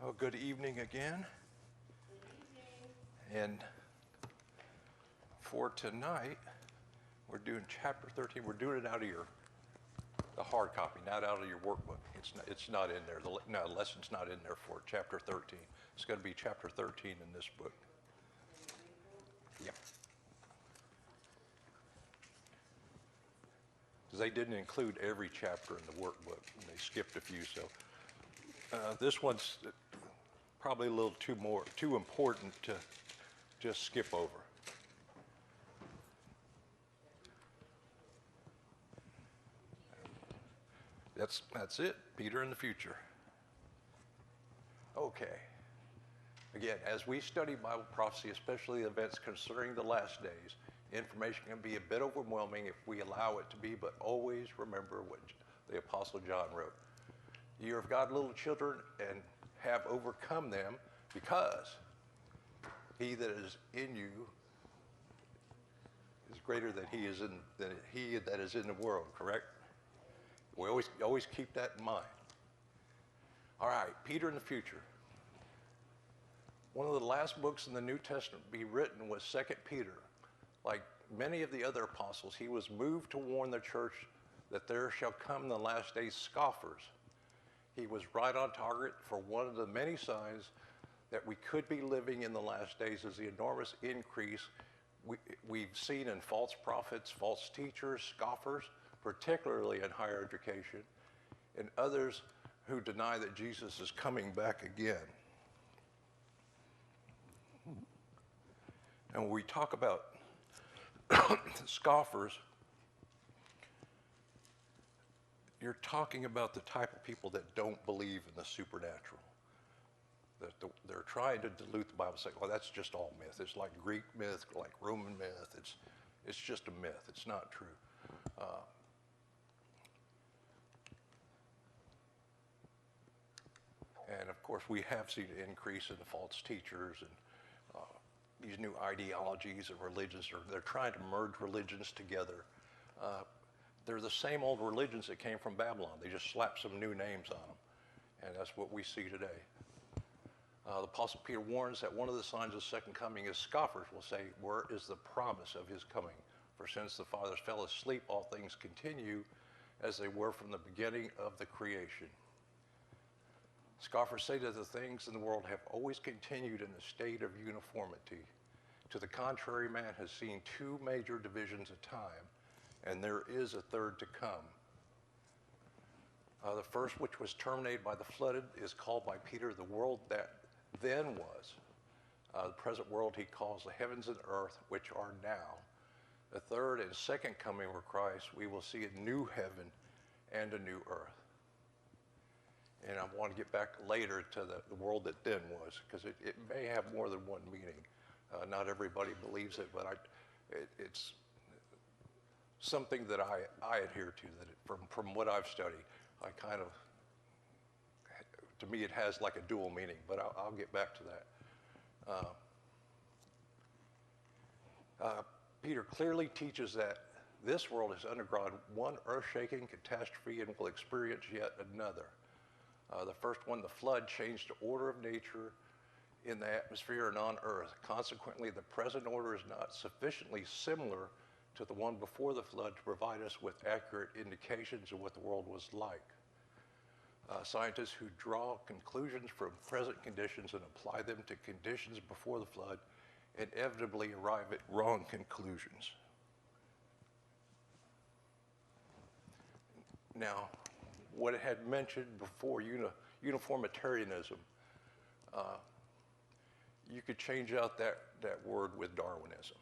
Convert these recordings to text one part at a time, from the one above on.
Well, good evening again. And for tonight, we're doing chapter 13. We're doing it out of the hard copy, not out of your workbook. It's not in there. The lesson's not in there for chapter 13. It's going to be chapter 13 in this book. Yeah. Because they didn't include every chapter in the workbook. They skipped a few, so this one's probably a little too important to just skip over. That's it, Peter in the future. Okay. Again, as we study Bible prophecy, especially events concerning the last days, information can be a bit overwhelming if we allow it to be, but always remember what the Apostle John wrote. You have got little children and have overcome them, because he that is in you is greater than he that is in the world, correct? We always keep that in mind. All right, Peter in the future. One of the last books in the New Testament to be written was 2 Peter. Like many of the other apostles, he was moved to warn the church that there shall come in the last days scoffers. He was right on target for one of the many signs that we could be living in the last days is the enormous increase we've seen in false prophets, false teachers, scoffers, particularly in higher education, and others who deny that Jesus is coming back again. And when we talk about scoffers, you're talking about the type of people that don't believe in the supernatural. That they're trying to dilute the Bible, saying, well, that's just all myth. It's like Greek myth, like Roman myth. It's just a myth. It's not true. And of course, we have seen an increase in the false teachers and these new ideologies of religions. They're trying to merge religions together. They're the same old religions that came from Babylon. They just slapped some new names on them. And that's what we see today. The Apostle Peter warns that one of the signs of the second coming is scoffers will say, where is the promise of his coming? For since the fathers fell asleep, all things continue as they were from the beginning of the creation. Scoffers say that the things in the world have always continued in a state of uniformity. To the contrary, man has seen two major divisions of time, and there is a third to come. The first, which was terminated by the flood, is called by Peter the world that then was. The present world he calls the heavens and earth, which are now. The third and second coming of Christ, we will see a new heaven and a new earth. And I want to get back later to the world that then was, because it may have more than one meaning. Not everybody believes it, but it's something that I adhere to, that from what I've studied, I kind of, to me it has like a dual meaning, but I'll get back to that. Peter clearly teaches that this world has undergone one earth-shaking catastrophe and will experience yet another. The first one, the flood, changed the order of nature in the atmosphere and on earth. Consequently, the present order is not sufficiently similar to the one before the flood to provide us with accurate indications of what the world was like. Scientists who draw conclusions from present conditions and apply them to conditions before the flood inevitably arrive at wrong conclusions. Now, what it had mentioned before, uniformitarianism, you could change out that word with Darwinism.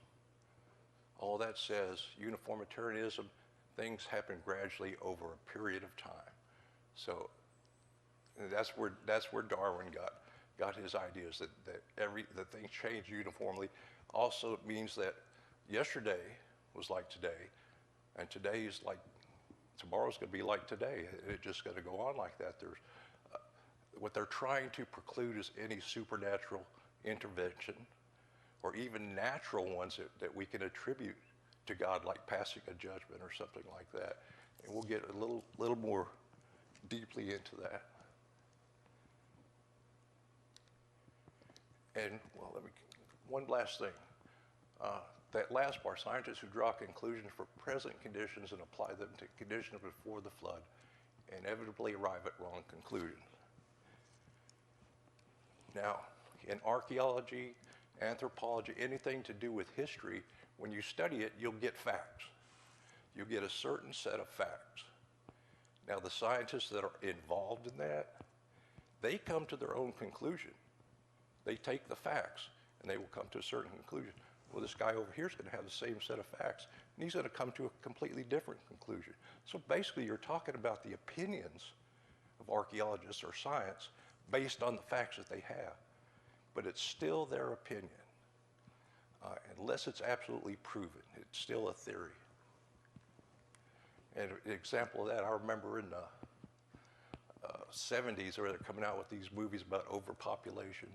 All that says, uniformitarianism, things happen gradually over a period of time. So that's where Darwin got his ideas, that things change uniformly. Also, it means that yesterday was like today, and today is like tomorrow's going to be like today. It's just going to go on like that. What they're trying to preclude is any supernatural intervention or even natural ones that we can attribute to God, like passing a judgment or something like that. And we'll get a little more deeply into that. And, well, one last thing. That last part, scientists who draw conclusions for present conditions and apply them to conditions before the flood inevitably arrive at wrong conclusions. Now, in archaeology, anthropology, anything to do with history, when you study it, you'll get facts. You'll get a certain set of facts. Now, the scientists that are involved in that, they come to their own conclusion. They take the facts, and they will come to a certain conclusion. Well, this guy over here is going to have the same set of facts, and he's going to come to a completely different conclusion. So basically, you're talking about the opinions of archaeologists or science based on the facts that they have. But it's still their opinion. Unless it's absolutely proven, it's still a theory. And an example of that, I remember in the 70s, where they're coming out with these movies about overpopulation.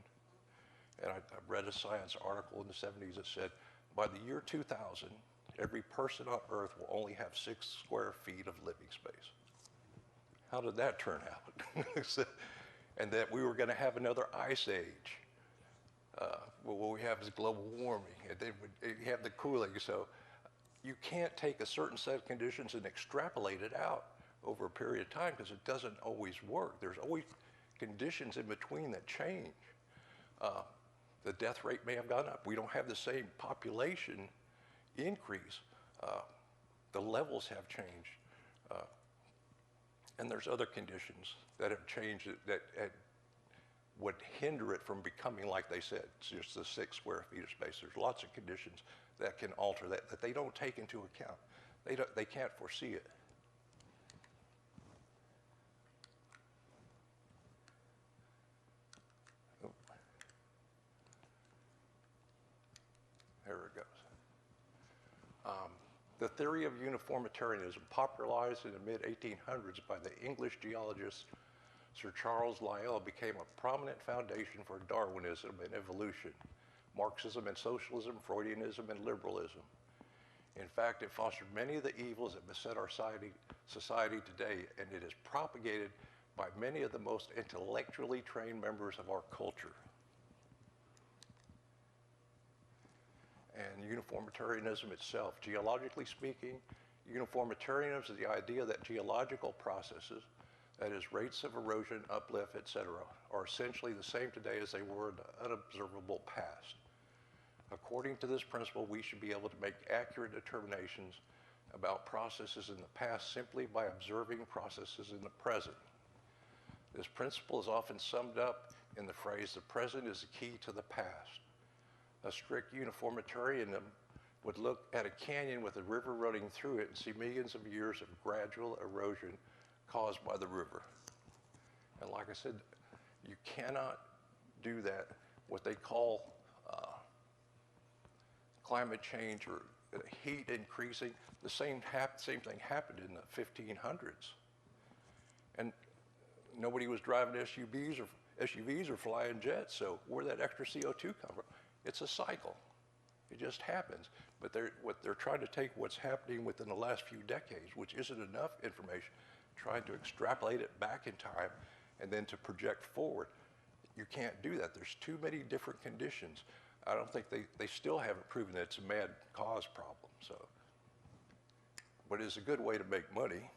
And I read a science article in the 70s that said, by the year 2000, every person on Earth will only have 6 square feet of living space. How did that turn out? And that we were going to have another ice age. What we have is global warming, and then you have the cooling. So you can't take a certain set of conditions and extrapolate it out over a period of time, because it doesn't always work. There's always conditions in between that change. The death rate may have gone up. We don't have the same population increase. The levels have changed. And there's other conditions that have changed that would hinder it from becoming, like they said, just the 6 square feet of space. There's lots of conditions that can alter that they don't take into account. They can't foresee it. There it goes. The theory of uniformitarianism, popularized in the mid-1800s by the English geologist Sir Charles Lyell, became a prominent foundation for Darwinism and evolution, Marxism and socialism, Freudianism and liberalism. In fact, it fostered many of the evils that beset our society today, and it is propagated by many of the most intellectually trained members of our culture. And uniformitarianism itself, geologically speaking, uniformitarianism is the idea that geological processes, that is, rates of erosion, uplift, etc., are essentially the same today as they were in the unobservable past. According to this principle, we should be able to make accurate determinations about processes in the past simply by observing processes in the present. This principle is often summed up in the phrase, the present is the key to the past. A strict uniformitarian would look at a canyon with a river running through it and see millions of years of gradual erosion caused by the river. And like I said, you cannot do that, what they call climate change or heat increasing. The same thing happened in the 1500s. And nobody was driving SUVs or flying jets, so where'd that extra CO2 come from? It's a cycle. It just happens. But what they're trying to take what's happening within the last few decades, which isn't enough information, trying to extrapolate it back in time and then to project forward. You can't do that. There's too many different conditions. I don't think they still haven't proven that it's a mad cause problem. So, but it's a good way to make money.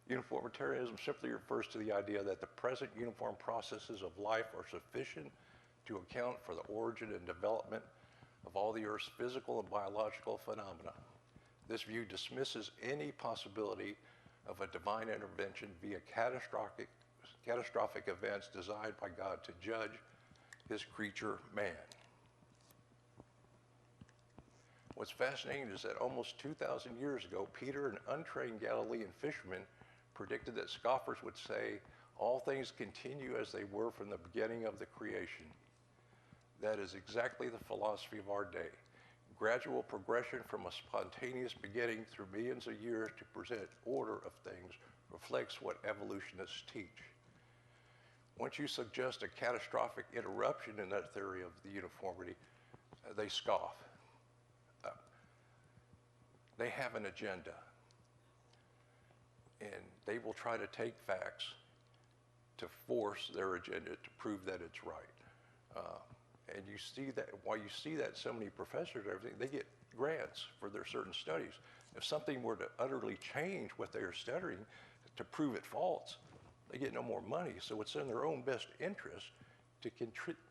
Uniformitarianism simply refers to the idea that the present uniform processes of life are sufficient to account for the origin and development of all the Earth's physical and biological phenomena. This view dismisses any possibility of a divine intervention via catastrophic events designed by God to judge his creature, man. What's fascinating is that almost 2,000 years ago, Peter, an untrained Galilean fisherman, predicted that scoffers would say, all things continue as they were from the beginning of the creation. That is exactly the philosophy of our day. Gradual progression from a spontaneous beginning through millions of years to present order of things reflects what evolutionists teach. Once you suggest a catastrophic interruption in that theory of the uniformity, they scoff. They have an agenda. And they will try to take facts to force their agenda to prove that it's right. And you see that, while you see that so many professors and everything, they get grants for their certain studies. If something were to utterly change what they are studying to prove it false, they get no more money. So it's in their own best interest to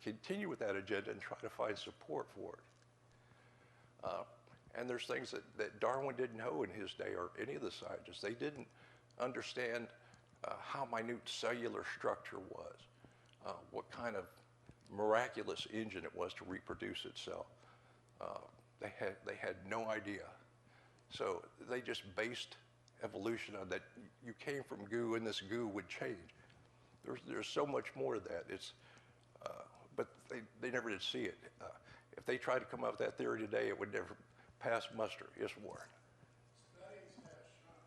continue with that agenda and try to find support for it. And there's things that Darwin didn't know in his day, or any of the scientists. They didn't understand how minute cellular structure was, what kind of miraculous engine it was to reproduce itself. They had no idea. So they just based evolution on that. You came from goo, and this goo would change. There's so much more to that. But they never did see it. If they tried to come up with that theory today, it would never pass muster. Yes, Warren. Studies have shown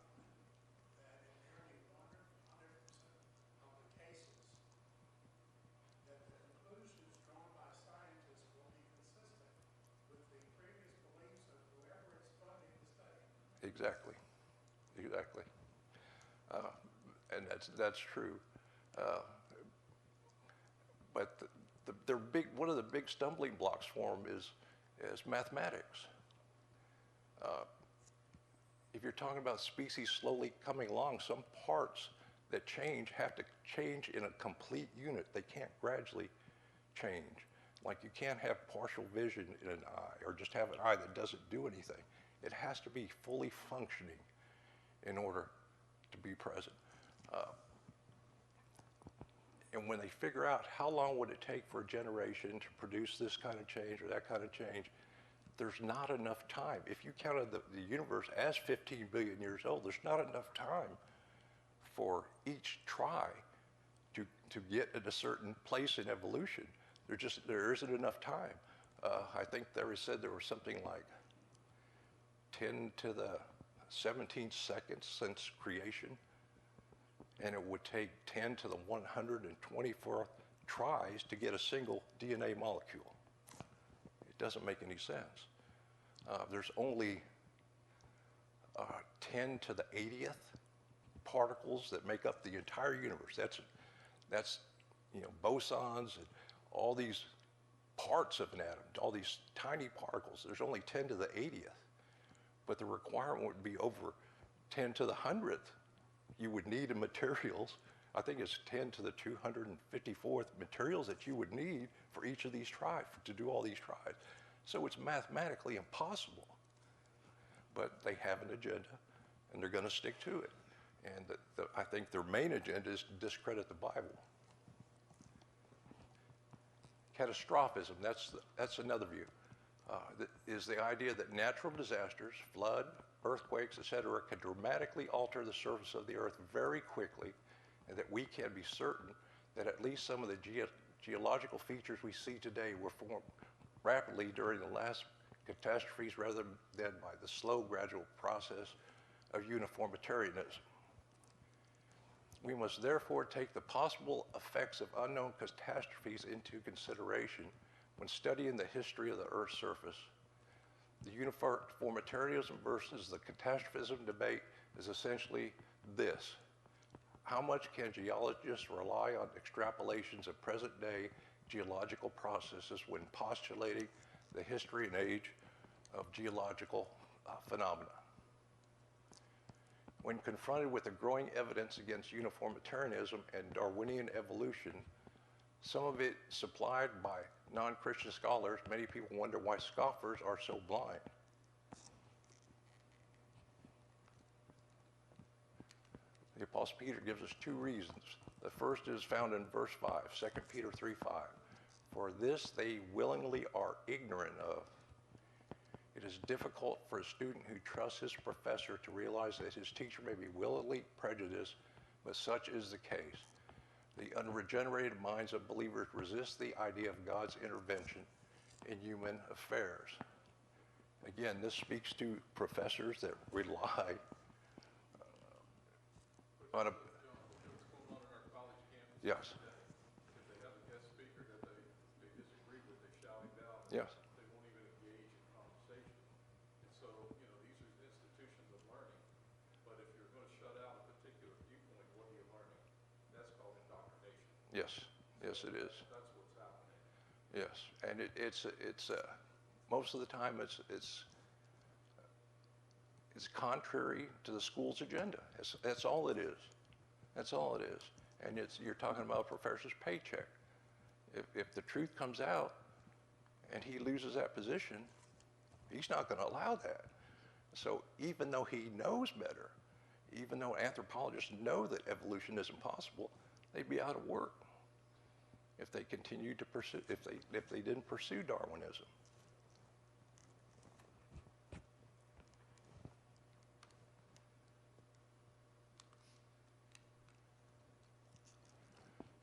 that in nearly 100% of the cases, that the conclusions drawn by scientists will be consistent with the previous beliefs of whoever is funding the study. Exactly. And that's true. But one of the big stumbling blocks for them is mathematics. If you're talking about species slowly coming along, some parts that change have to change in a complete unit. They can't gradually change. Like you can't have partial vision in an eye, or just have an eye that doesn't do anything. It has to be fully functioning in order to be present. And when they figure out how long would it take for a generation to produce this kind of change or that kind of change, there's not enough time. If you counted the universe as 15 billion years old, there's not enough time for each try to get at a certain place in evolution. There isn't enough time. I think they said there was something like 10 to the 17th seconds since creation, and it would take 10 to the 124th tries to get a single DNA molecule. It doesn't make any sense. There's only 10 to the 80th particles that make up the entire universe. That's bosons and all these parts of an atom, all these tiny particles. There's only 10 to the 80th, but the requirement would be over 10 to the 100th. You would need in materials. I think it's 10 to the 254th materials that you would need for each of these tries, to do all these tries. So it's mathematically impossible. But they have an agenda, and they're going to stick to it. And I think their main agenda is to discredit the Bible. Catastrophism, that's another view. Is the idea that natural disasters, flood, earthquakes, etc., can dramatically alter the surface of the earth very quickly, and that we can be certain that at least some of the geological features we see today were formed rapidly during the last catastrophes rather than by the slow, gradual process of uniformitarianism. We must therefore take the possible effects of unknown catastrophes into consideration when studying the history of the Earth's surface. The uniformitarianism versus the catastrophism debate is essentially this: how much can geologists rely on extrapolations of present-day geological processes when postulating the history and age of geological phenomena? When confronted with the growing evidence against uniformitarianism and Darwinian evolution, some of it supplied by non-Christian scholars, many people wonder why scoffers are so blind. The Apostle Peter gives us two reasons. The first is found in verse 5, 2 Peter 3:5. For this they willingly are ignorant of. It is difficult for a student who trusts his professor to realize that his teacher may be willingly prejudiced, but such is the case. The unregenerated minds of believers resist the idea of God's intervention in human affairs. Again, this speaks to professors that rely on a... What's going on in our college campus? Yes. If they have a guest speaker that they disagree with, they shout him down. Yes. They won't even engage in conversation. And so, these are institutions of learning. But if you're going to shut out a particular viewpoint, what are you learning? That's called indoctrination. Yes, yes, it is. That's what's happening. Yes, and it's most of the time it's contrary to the school's agenda. That's all it is. That's all it is. And you're talking about a professor's paycheck. If the truth comes out and he loses that position, he's not going to allow that. So even though he knows better, even though anthropologists know that evolution isn't possible, they'd be out of work if they continued to pursue, if they didn't pursue Darwinism.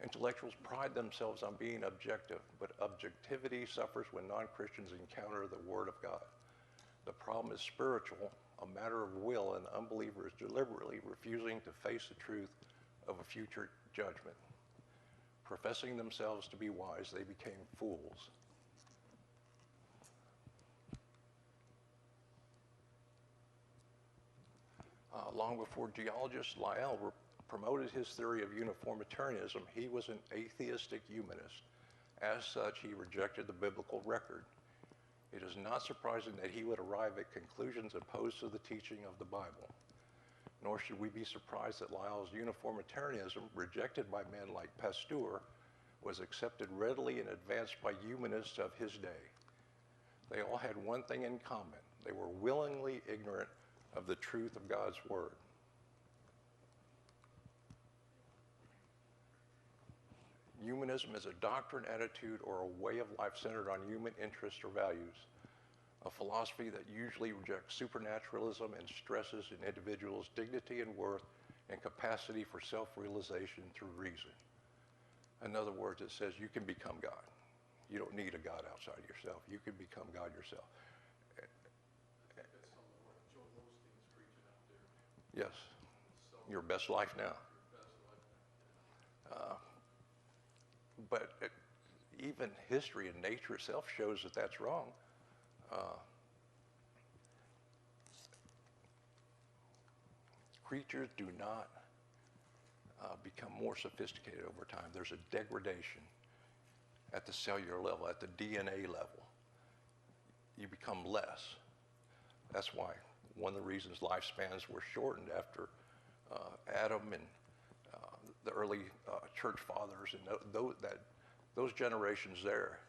Intellectuals pride themselves on being objective, but objectivity suffers when non-Christians encounter the Word of God. The problem is spiritual, a matter of will, and unbelievers deliberately refusing to face the truth of a future judgment. Professing themselves to be wise, they became fools. Long before geologist Lyell promoted his theory of uniformitarianism, he was an atheistic humanist. As such, he rejected the biblical record. It is not surprising that he would arrive at conclusions opposed to the teaching of the Bible. Nor should we be surprised that Lyell's uniformitarianism, rejected by men like Pasteur, was accepted readily and advanced by humanists of his day. They all had one thing in common. They were willingly ignorant of the truth of God's Word. Humanism is a doctrine, attitude, or a way of life centered on human interests or values, a philosophy that usually rejects supernaturalism and stresses an individual's dignity and worth and capacity for self-realization through reason. In other words, it says you can become God. You don't need a God outside yourself. You can become God yourself. That's some of what Joel Osteen's preaching out there. Yes, your best life now. Your best life now. But even history and nature itself shows that that's wrong. Creatures do not become more sophisticated over time. There's a degradation at the cellular level, at the DNA level. You become less. That's why one of the reasons lifespans were shortened after Adam and the early church fathers and those generations there.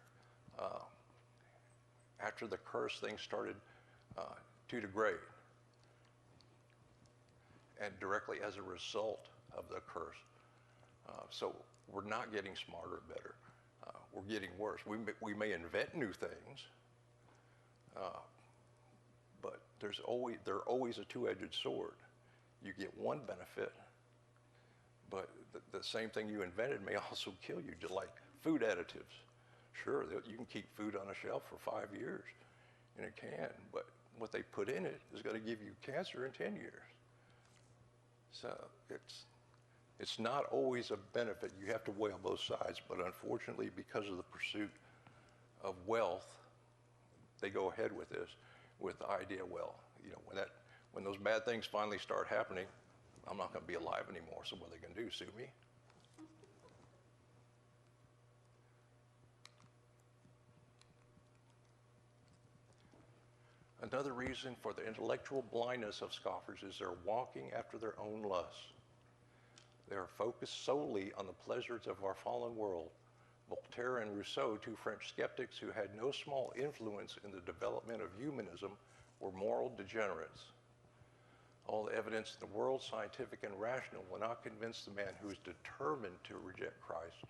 After the curse, things started to degrade. And directly as a result of the curse. So we're not getting smarter or better. We're getting worse. We may invent new things, but they're always a two-edged sword. You get one benefit, but the same thing you invented may also kill you, just like food additives. Sure, you can keep food on a shelf for 5 years, and it can, but what they put in it is going to give you cancer in 10 years. So it's not always a benefit. You have to weigh on both sides, but unfortunately, because of the pursuit of wealth, they go ahead with this, with the idea, well, when those bad things finally start happening, I'm not going to be alive anymore, so what are they going to do, sue me? Another reason for the intellectual blindness of scoffers is they're walking after their own lusts. They are focused solely on the pleasures of our fallen world. Voltaire and Rousseau, two French skeptics who had no small influence in the development of humanism, were moral degenerates. All the evidence in the world, scientific and rational, will not convince the man who is determined to reject Christ,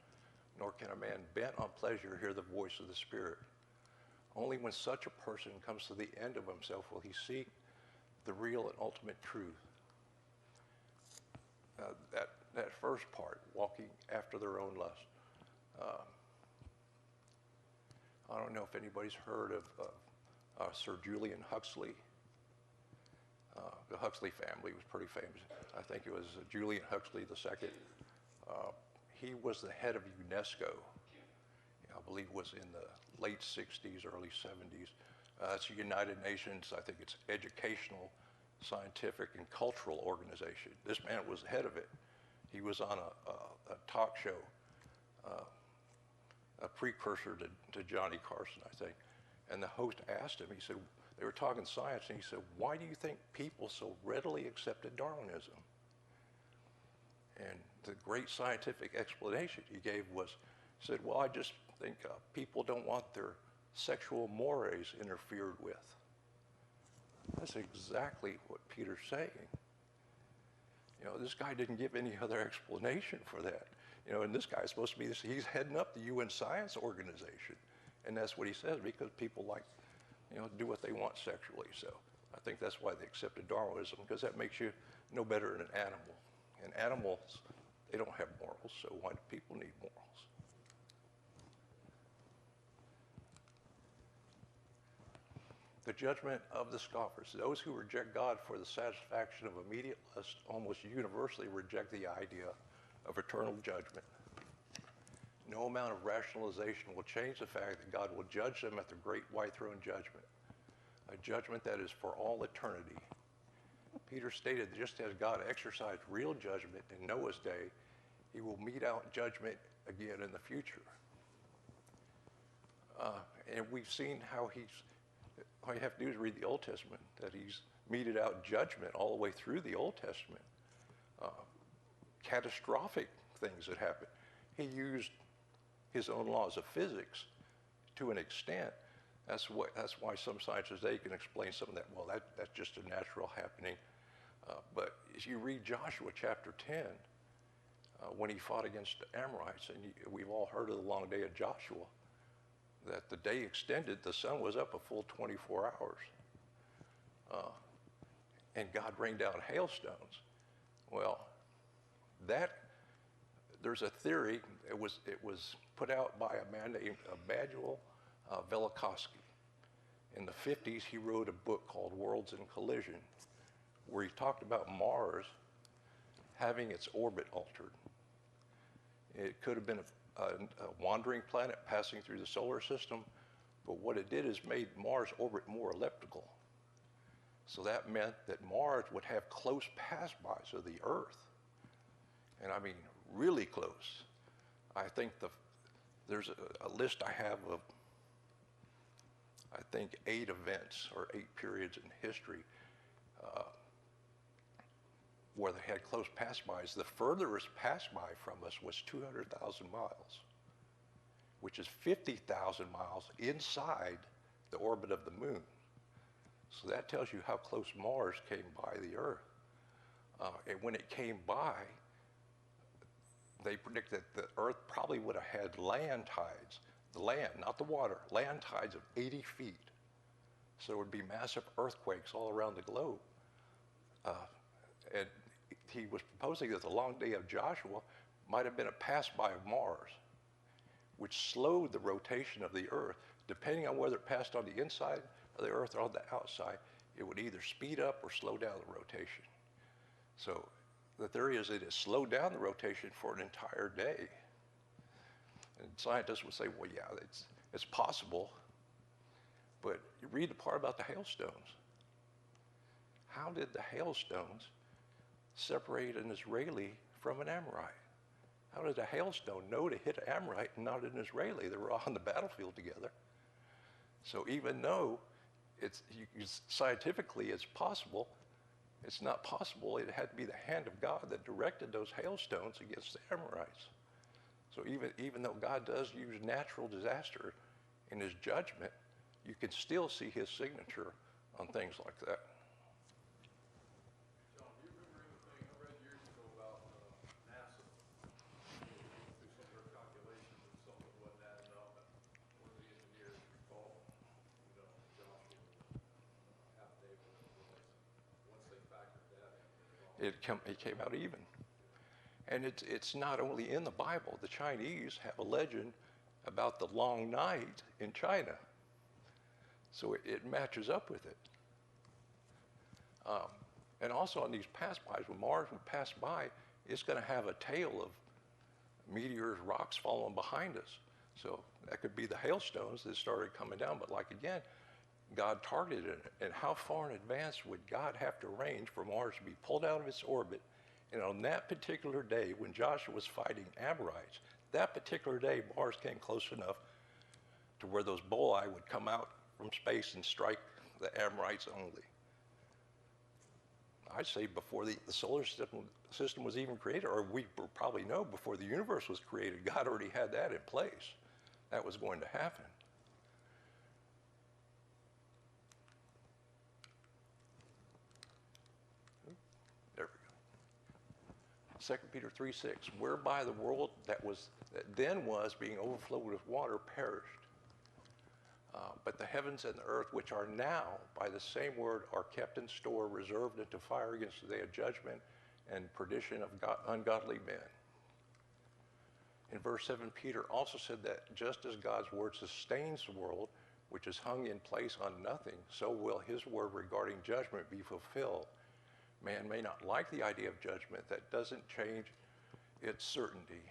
nor can a man bent on pleasure hear the voice of the Spirit. Only when such a person comes to the end of himself will he seek the real and ultimate truth. That first part, walking after their own lust. I don't know if anybody's heard of Sir Julian Huxley. The Huxley family was pretty famous. I think it was Julian Huxley II. He was the head of UNESCO. I believe it was in the late 60s, early 70s. It's the United Nations, I think it's educational, scientific, and cultural organization. This man was the head of it. He was on a talk show a precursor to Johnny Carson, I think. And the host asked him, he said, they were talking science, and he said, why do you think people so readily accepted Darwinism? And the great scientific explanation he gave was, he said, well, I just think people don't want their sexual mores interfered with. That's exactly what Peter's saying. You know, this guy didn't give any other explanation for that. You know, and this guy's supposed to be, he's heading up the UN Science Organization. And that's what he says, because people like, you know, do what they want sexually. So I think that's why they accepted Darwinism, because that makes you no better than an animal. And animals, they don't have morals, so why do people need morals? The judgment of the scoffers. Those who reject God for the satisfaction of immediate lust almost universally reject the idea of eternal judgment. No amount of rationalization will change the fact that God will judge them at the great white throne judgment, a judgment that is for all eternity. Peter stated that just as God exercised real judgment in Noah's day, he will mete out judgment again in the future. And we've seen how all you have to do is read the Old Testament, that he's meted out judgment all the way through the Old Testament. Catastrophic things that happen. He used his own laws of physics to an extent. That's why some scientists today can explain some of that. Well, that's just a natural happening. But as you read Joshua chapter 10, when he fought against the Amorites, and we've all heard of the long day of Joshua, that the day extended, the sun was up a full 24 hours. And God rained down hailstones. Well, there's a theory, it was put out by a man named Emanuel Velikovsky. In the 50s, he wrote a book called Worlds in Collision, where he talked about Mars having its orbit altered. It could have been a wandering planet passing through the solar system, but what it did is made Mars orbit more elliptical. So that meant that Mars would have close pass-bys of the Earth. And I mean, really close. I think there's a list I have of, I think, 8 events or 8 periods in history where they had close pass-bys. The furthest pass-by from us was 200,000 miles, which is 50,000 miles inside the orbit of the moon. So that tells you how close Mars came by the Earth. And when it came by, they predict that the Earth probably would have had land tides, the land, not the water, land tides of 80 feet. So there would be massive earthquakes all around the globe. And he was proposing that the long day of Joshua might have been a pass-by of Mars, which slowed the rotation of the Earth. Depending on whether it passed on the inside of the Earth or on the outside, it would either speed up or slow down the rotation. So the theory is that it slowed down the rotation for an entire day. And scientists would say, well, yeah, it's possible. But you read the part about the hailstones. How did the hailstones separate an Israeli from an Amorite? How did a hailstone know to hit an Amorite and not an Israeli? They were all on the battlefield together. So even though scientifically it's possible, it's not possible. It had to be the hand of God that directed those hailstones against the Amorites. So even though God does use natural disaster in his judgment, you can still see his signature on things like that. John, do you remember anything I read years ago about NASA? Through some of their calculations and something wasn't adding up, and one of the engineers recalled, Joshua affidavit once they factored that in. It came out even. And it's not only in the Bible. The Chinese have a legend about the long night in China. So it matches up with it. And also on these pass-bys, when Mars would pass by, it's going to have a tail of meteors, rocks falling behind us. So that could be the hailstones that started coming down. But like again, God targeted it. And how far in advance would God have to range for Mars to be pulled out of its orbit? And on that particular day, when Joshua was fighting Amorites, that particular day, Mars came close enough to where those boli would come out from space and strike the Amorites only. I'd say before the solar system was even created, or we probably know before the universe was created, God already had that in place. That was going to happen. There we go. 2 Peter 3:6, whereby the world that then was being overflowed with water perished. But the heavens and the earth, which are now, by the same word, are kept in store, reserved unto fire against the day of judgment and perdition of ungodly men. In verse 7, Peter also said that just as God's word sustains the world, which is hung in place on nothing, so will his word regarding judgment be fulfilled. Man may not like the idea of judgment. That doesn't change its certainty.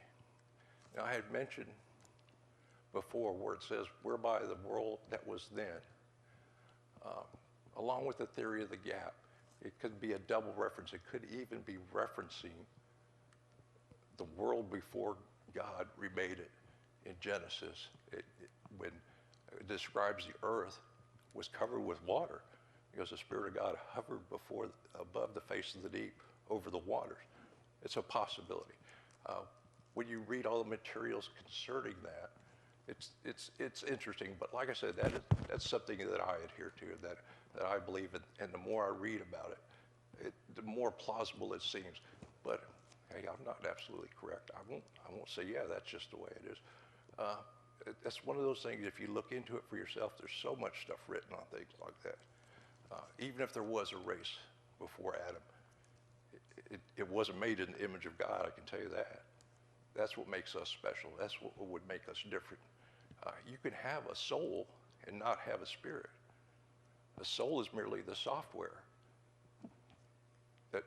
Now, I had mentioned before where it says, whereby the world that was then, along with the theory of the gap, it could be a double reference. It could even be referencing the world before God remade it in Genesis. When it describes the earth was covered with water because the Spirit of God hovered above the face of the deep over the waters. It's a possibility. When you read all the materials concerning that, it's interesting, but like I said, that's something that I adhere to, that I believe in, and the more I read about it, the more plausible it seems. But hey, I'm not absolutely correct. I won't say, yeah, that's just the way it is. That's one of those things. If you look into it for yourself, there's so much stuff written on things like that. Even if there was a race before Adam, it wasn't made in the image of God. I can tell you that. That's what makes us special. That's what would make us different. You can have a soul and not have a spirit. A soul is merely the software that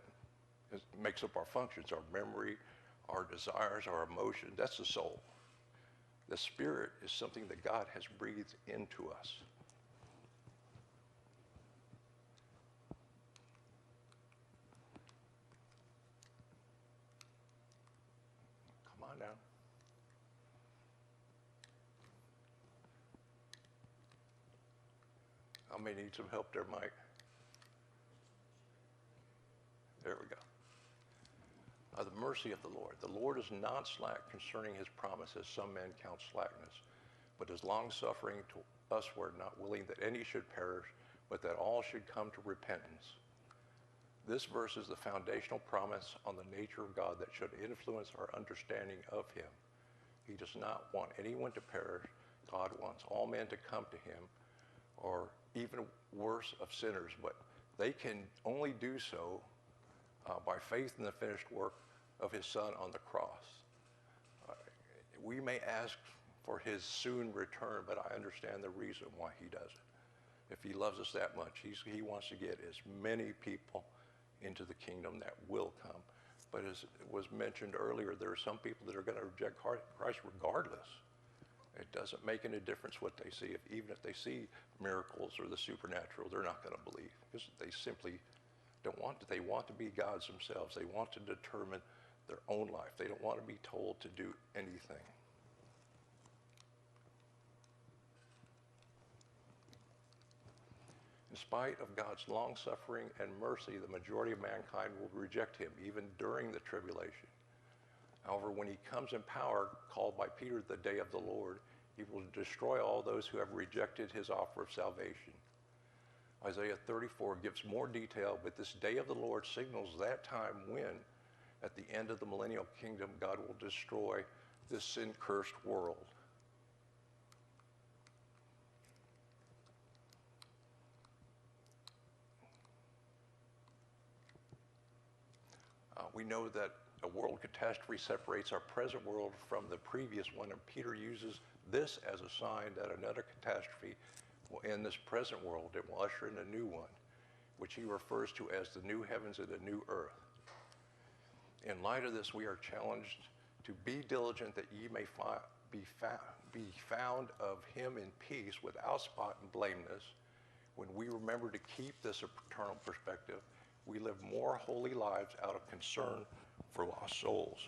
makes up our functions, our memory, our desires, our emotions. That's the soul. The spirit is something that God has breathed into us. Come on down. I may need some help there, Mike. There we go. The mercy of the Lord. The Lord is not slack concerning his promise, as some men count slackness, but is long-suffering to usward, not willing that any should perish, but that all should come to repentance. This verse is the foundational promise on the nature of God that should influence our understanding of him. He does not want anyone to perish. God wants all men to come to him, or even worse, of sinners, but they can only do so by faith in the finished work of his Son on the cross. We may ask for his soon return, but I understand the reason why he does it. If he loves us that much, he wants to get as many people into the kingdom that will come. But as was mentioned earlier, there are some people that are going to reject Christ regardless. It doesn't make any difference what they see. Even if they see miracles or the supernatural, they're not going to believe because they simply don't want to. They want to be gods themselves. They want to determine their own life. They don't want to be told to do anything. In spite of God's long-suffering and mercy, the majority of mankind will reject him, even during the tribulation. However, when he comes in power, called by Peter the day of the Lord, he will destroy all those who have rejected his offer of salvation. Isaiah 34 gives more detail, but this day of the Lord signals that time when, at the end of the millennial kingdom, God will destroy this sin-cursed world. We know that a world catastrophe separates our present world from the previous one, and Peter uses this as a sign that another catastrophe will end this present world and will usher in a new one, which he refers to as the new heavens and the new earth. In light of this, we are challenged to be diligent that ye may be found of him in peace, without spot and blameless. When we remember to keep this eternal perspective, we live more holy lives out of concern for lost souls.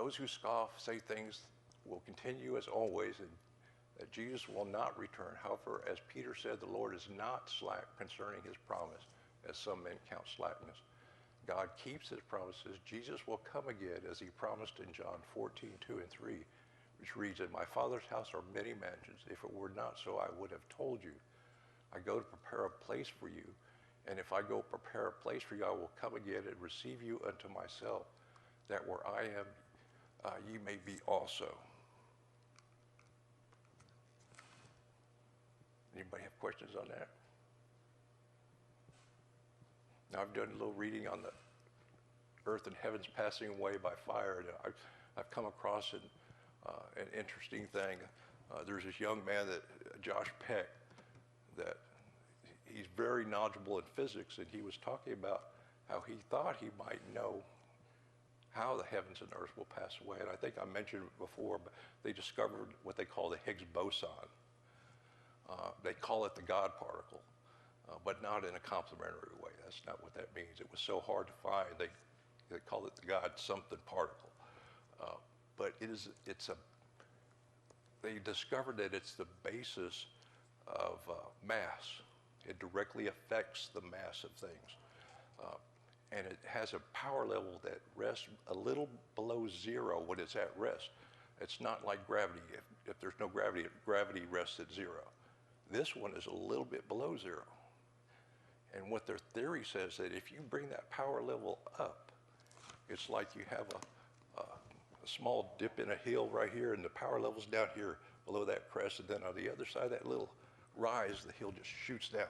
those who scoff say things will continue as always, and that Jesus will not return. However, as Peter said, the Lord is not slack concerning his promise, as some men count slackness. God keeps his promises. Jesus will come again, as he promised in John 14:2 and 3, which reads, "In my Father's house are many mansions. If it were not so, I would have told you. I go to prepare a place for you. And if I go prepare a place for you, I will come again and receive you unto myself, that where I am, ye may be also." Anybody have questions on that? Now, I've done a little reading on the earth and heavens passing away by fire, and I've come across an interesting thing. There's this young man, Josh Peck, that he's very knowledgeable in physics, and he was talking about how he thought he might know how the heavens and earth will pass away. And I think I mentioned it before, but they discovered what they call the Higgs boson. They call it the God particle, but not in a complimentary way. That's not what that means. It was so hard to find, they call it the God something particle. But they discovered that it's the basis of mass. It directly affects the mass of things. And it has a power level that rests a little below zero when it's at rest. It's not like gravity. If there's no gravity, gravity rests at zero. This one is a little bit below zero. And what their theory says that if you bring that power level up, it's like you have a small dip in a hill right here, and the power level's down here below that crest, and then on the other side of that little rise, the hill just shoots down.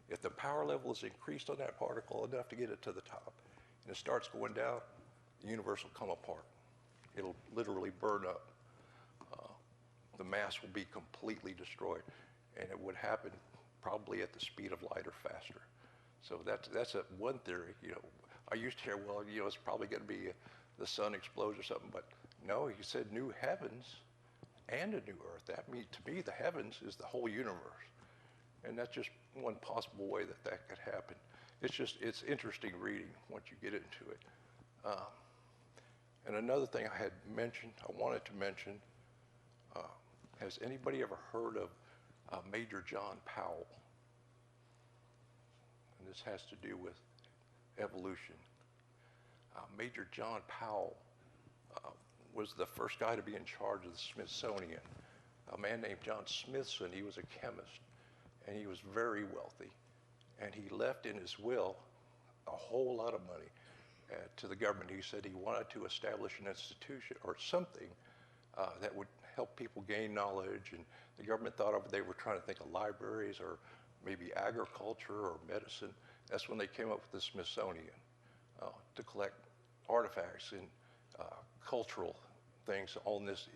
If the power level is increased on that particle enough to get it to the top, and it starts going down, the universe will come apart. It'll literally burn up. The mass will be completely destroyed, and it would happen probably at the speed of light or faster. So that's one theory. I used to hear, well, it's probably going to be the sun explodes or something, but no, he said new heavens and a new earth. That means, to me, the heavens is the whole universe. And that's just one possible way that could happen. It's interesting reading once you get into it. And another thing I wanted to mention, has anybody ever heard of Major John Powell? And this has to do with evolution. Major John Powell was the first guy to be in charge of the Smithsonian. A man named John Smithson, he was a chemist, and he was very wealthy. And he left in his will a whole lot of money to the government. He said he wanted to establish an institution or something that would help people gain knowledge. And the government thought they were trying to think of libraries or maybe agriculture or medicine. That's when they came up with the Smithsonian to collect artifacts and cultural things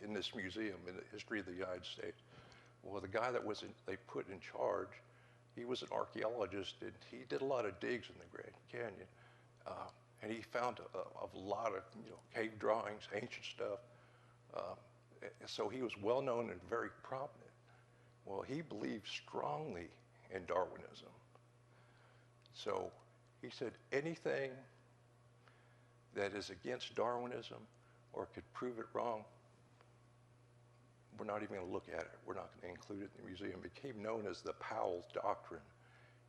in this museum in the history of the United States. Well, the guy that they put in charge, he was an archaeologist, and he did a lot of digs in the Grand Canyon, and he found a lot of cave drawings, ancient stuff. So he was well known and very prominent. Well, he believed strongly in Darwinism. So he said anything that is against Darwinism or could prove it wrong, we're not even going to look at it. We're not going to include it in the museum. It became known as the Powell Doctrine,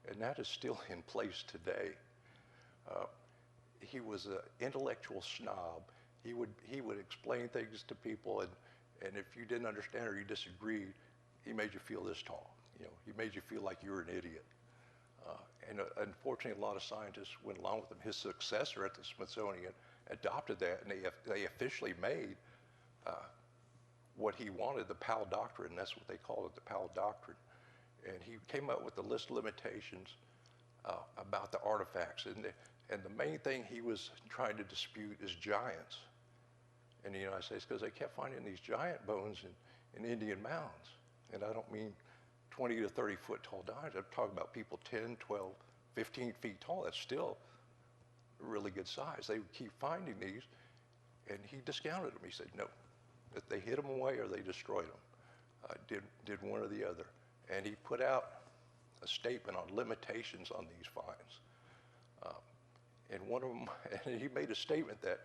and that is still in place today. He was an intellectual snob. He would explain things to people, and if you didn't understand or you disagreed, he made you feel this tall. He made you feel like you were an idiot. And unfortunately, a lot of scientists went along with him. His successor at the Smithsonian adopted that, and they officially made what he wanted, the Powell Doctrine. That's what they called it, the Powell Doctrine. And he came up with a list of limitations about the artifacts. And the main thing he was trying to dispute is giants in the United States, because they kept finding these giant bones in Indian mounds. And I don't mean 20 to 30 foot tall giants. I'm talking about people 10, 12, 15 feet tall. That's still a really good size. They would keep finding these, and he discounted them. He said, no, that they hid them away or they destroyed them. Did one or the other. And he put out a statement on limitations on these finds. And one of them, and he made a statement that,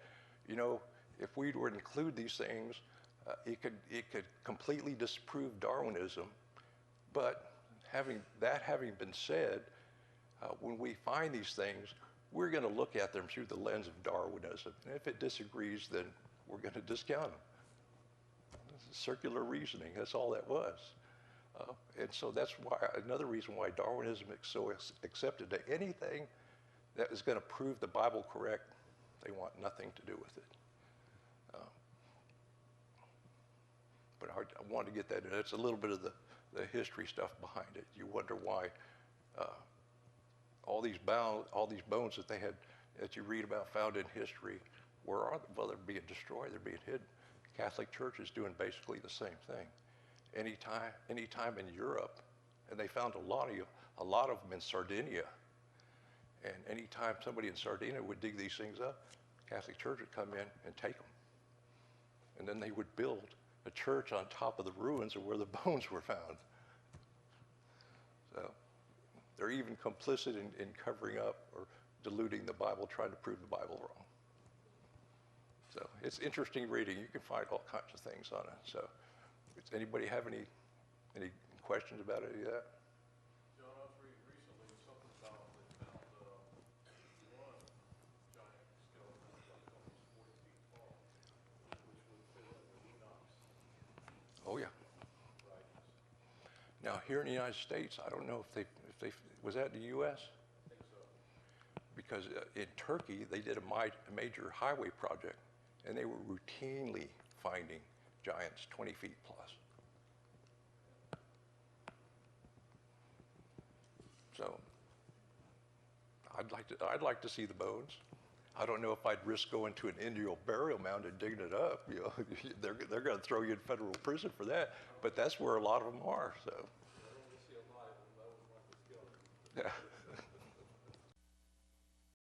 if we were to include these things, it could completely disprove Darwinism. But having been said, when we find these things, we're going to look at them through the lens of Darwinism. And if it disagrees, then we're going to discount them. This is circular reasoning. That's all that was. And so that's why another reason why Darwinism is so accepted. To anything that is going to prove the Bible correct, they want nothing to do with it. But I wanted to get that in. It's a little bit of the history stuff behind it. You wonder why all these bones that they had, that you read about, found in history, where are they? Well, they're being destroyed. They're being hidden. The Catholic Church is doing basically the same thing. Anytime in Europe, and they found a lot of them in Sardinia. And anytime somebody in Sardinia would dig these things up, the Catholic Church would come in and take them. And then they would build a church on top of the ruins of where the bones were found. So they're even complicit in covering up or diluting the Bible, trying to prove the Bible wrong. So it's interesting reading. You can find all kinds of things on it. So does anybody have any questions about any of that? John, I was reading recently something about they found one giant skeleton like almost 40 feet tall, which would fit in with Enoch's Oh yeah. writings. Now here in the United States, I don't know if they was that in the U.S.? I think so. Because in Turkey they did a major highway project, and they were routinely finding giants 20 feet plus. So I'd like to see the bones. I don't know if I'd risk going to an Indian burial mound and digging it up. You know, they're going to throw you in federal prison for that. But that's where a lot of them are. So. I don't see a lot of them. That was one of the skeleton. Yeah.